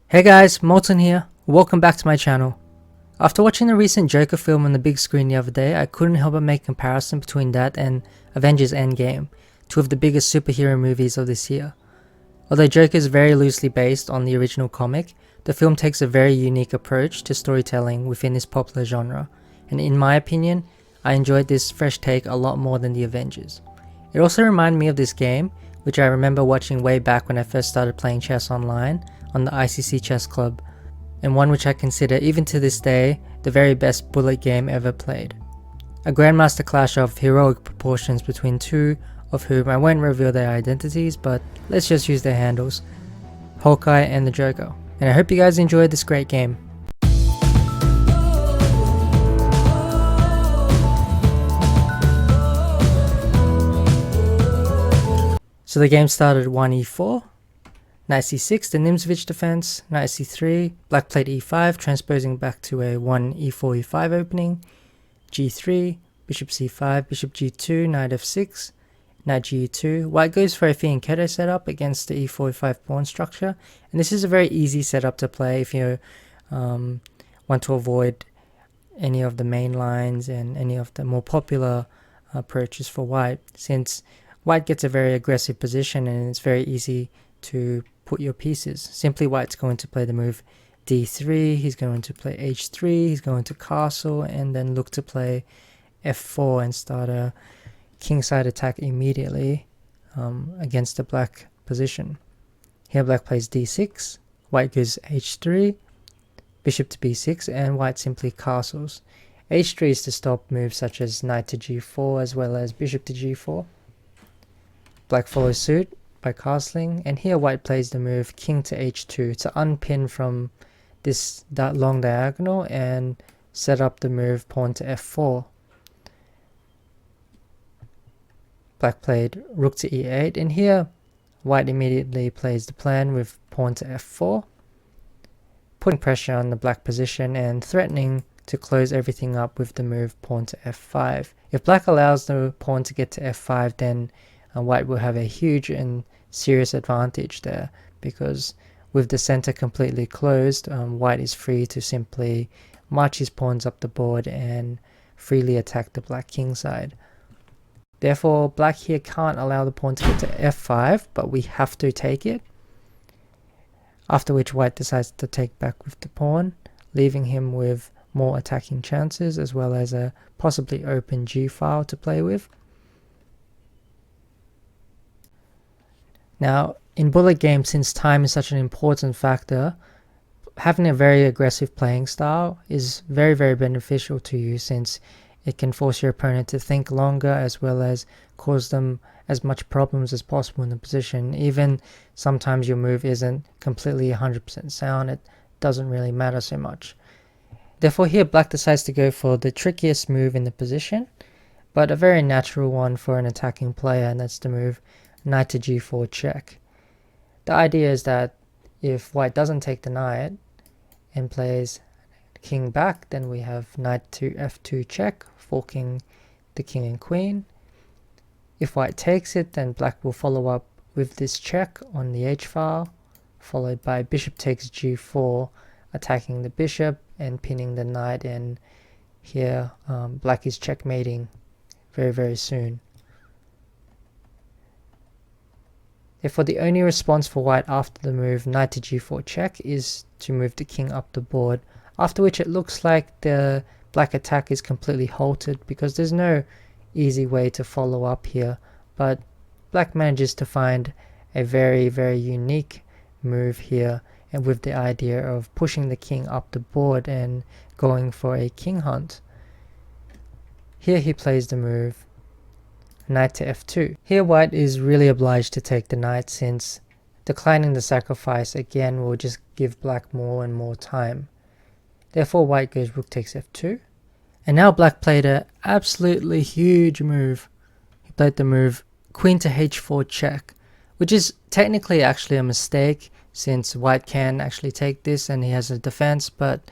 Hey guys, Molten here. Welcome back to my channel. After watching the recent Joker film on the big screen the other day, I couldn't help but make a comparison between that and Avengers Endgame, two of the biggest superhero movies of this year. Although Joker is very loosely based on the original comic, the film takes a very unique approach to storytelling within this popular genre, and in my opinion, I enjoyed this fresh take a lot more than the Avengers. It also reminded me of this game, which I remember watching way back when I first started playing chess online on the ICC Chess Club, and one which I consider even to this day the very best bullet game ever played. A grandmaster clash of heroic proportions between two of whom I won't reveal their identities, but let's just use their handles, Hawkeye and The-Joker. And I hope you guys enjoyed this great game. So the game started 1e4, knight c6, the Nimzovich defense, knight c3, black played e5, transposing back to a 1e4 e5 opening, g3, bishop c5, bishop g2, knight f6, knight ge2. White goes for a fianchetto setup against the e4 e5 pawn structure, and this is a very easy setup to play if you want to avoid any of the main lines and any of the more popular approaches for white, since white gets a very aggressive position and it's very easy to put your pieces. Simply white's going to play the move d3, he's going to play h3, he's going to castle and then look to play f4 and start a kingside attack immediately against the black position. Here black plays d6, white goes h3, bishop to b6, and white simply castles. h3 is to stop moves such as knight to g4 as well as bishop to g4. Black follows suit by castling, and here white plays the move king to h2 to unpin from that long diagonal and set up the move pawn to f4. Black played rook to e8, and here white immediately plays the plan with pawn to f4, putting pressure on the black position and threatening to close everything up with the move pawn to f5. If black allows the pawn to get to f5, then white will have a huge and serious advantage there, because with the center completely closed, white is free to simply march his pawns up the board and freely attack the black king side. Therefore, black here can't allow the pawn to get to f5, but we have to take it. After which white decides to take back with the pawn, leaving him with more attacking chances as well as a possibly open g-file to play with. Now, in bullet games, since time is such an important factor, having a very aggressive playing style is very, very beneficial to you, since it can force your opponent to think longer as well as cause them as much problems as possible in the position. Even sometimes your move isn't completely 100% sound, it doesn't really matter so much. Therefore here black decides to go for the trickiest move in the position, but a very natural one for an attacking player, and that's the move knight to g4 check. The idea is that if white doesn't take the knight and plays king back, then we have knight to f2 check, forking the king and queen. If white takes it, then black will follow up with this check on the h-file, followed by bishop takes g4, attacking the bishop and pinning the knight, and here black is checkmating very, very soon. Therefore, the only response for white after the move knight to g4 check is to move the king up the board, after which it looks like the black attack is completely halted because there's no easy way to follow up here, but black manages to find a very, very unique move here, and with the idea of pushing the king up the board and going for a king hunt. Here he plays the move knight to f2. Here white is really obliged to take the knight, since declining the sacrifice again will just give black more and more time. Therefore white goes rook takes f2, and now black played an absolutely huge move. He played the move queen to h4 check, which is technically actually a mistake, since white can actually take this and he has a defense, but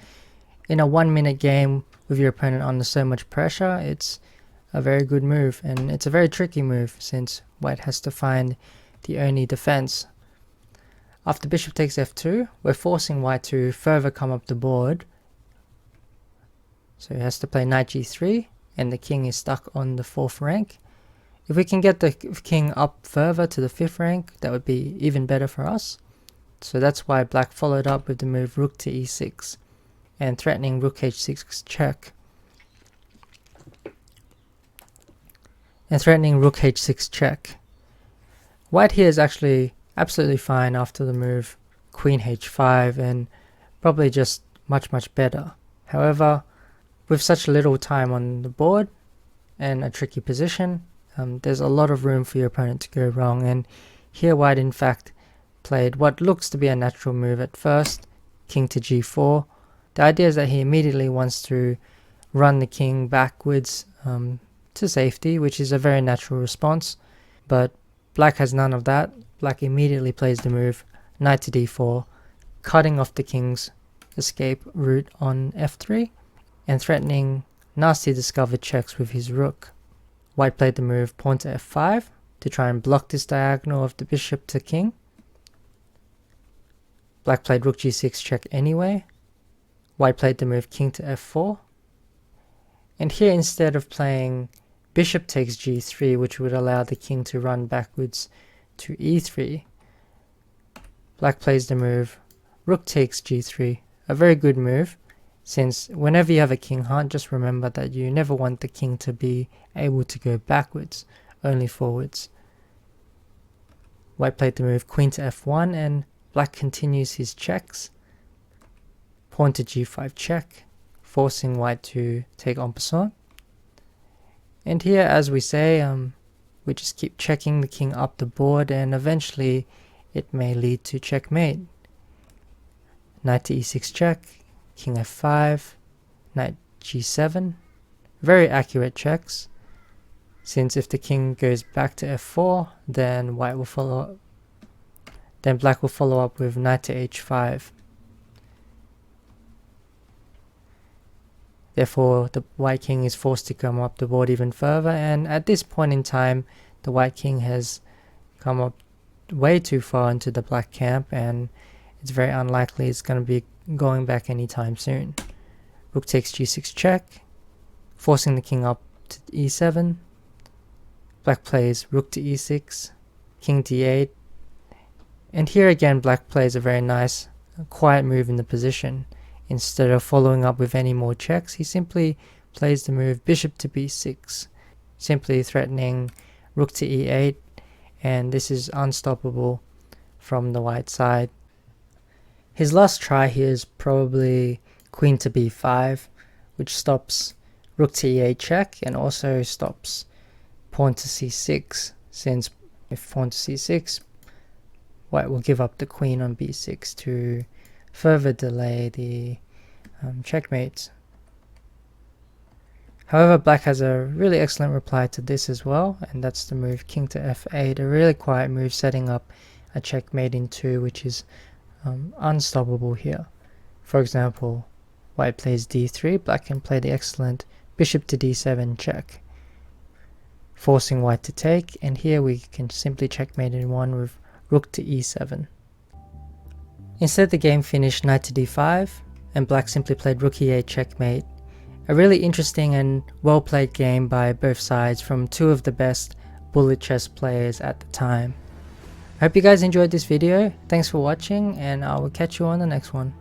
in a 1 minute game with your opponent under so much pressure, it's a very good move, and it's a very tricky move since white has to find the only defense. After bishop takes f2, we're forcing white to further come up the board. So he has to play knight g3, and the king is stuck on the 4th rank. If we can get the king up further to the 5th rank, that would be even better for us. So that's why black followed up with the move rook to e6 and threatening rook h6 check. White here is actually absolutely fine after the move queen h5 and probably just much better. However, with such little time on the board and a tricky position, there's a lot of room for your opponent to go wrong, and here white in fact played what looks to be a natural move at first, king to g4. The idea is that he immediately wants to run the king backwards to safety, which is a very natural response, but black has none of that. Black immediately plays the move knight to d4, cutting off the king's escape route on f3 and threatening nasty discovered checks with his rook. White played the move pawn to f5 to try and block this diagonal of the bishop to king. Black played rook g6 check anyway. White played the move king to f4. And here, instead of playing bishop takes g3, which would allow the king to run backwards to e3, black plays the move rook takes g3, a very good move, since whenever you have a king hunt, just remember that you never want the king to be able to go backwards, only forwards. White played the move queen to f1 and black continues his checks. Pawn to g5 check, forcing white to take en passant. And here, as we say, we just keep checking the king up the board, and eventually it may lead to checkmate. Knight to e6 check, king f5, knight g7. Very accurate checks, since if the king goes back to f4, then white will follow up. Then black will follow up with knight to h5. Therefore, the white king is forced to come up the board even further, and at this point in time, the white king has come up way too far into the black camp, and it's very unlikely it's going to be going back anytime soon. Rook takes g6 check, forcing the king up to e7. Black plays rook to e6, king d8, and here again black plays a very nice, quiet move in the position. Instead of following up with any more checks, he simply plays the move bishop to b6, simply threatening rook to e8, and this is unstoppable from the white side. His last try here is probably queen to b5, which stops rook to e8 check and also stops pawn to c6, since if pawn to c6, white will give up the queen on b6 to further delay the checkmate. However, black has a really excellent reply to this as well, and that's the move king to f8, a really quiet move setting up a checkmate in 2, which is unstoppable here. For example, white plays d3, black can play the excellent bishop to d7 check, forcing white to take, and here we can simply checkmate in 1 with rook to e7. Instead, the game finished knight to d5, and black simply played rook e8 checkmate. A really interesting and well played game by both sides from two of the best bullet chess players at the time. I hope you guys enjoyed this video. Thanks for watching, and I will catch you on the next one.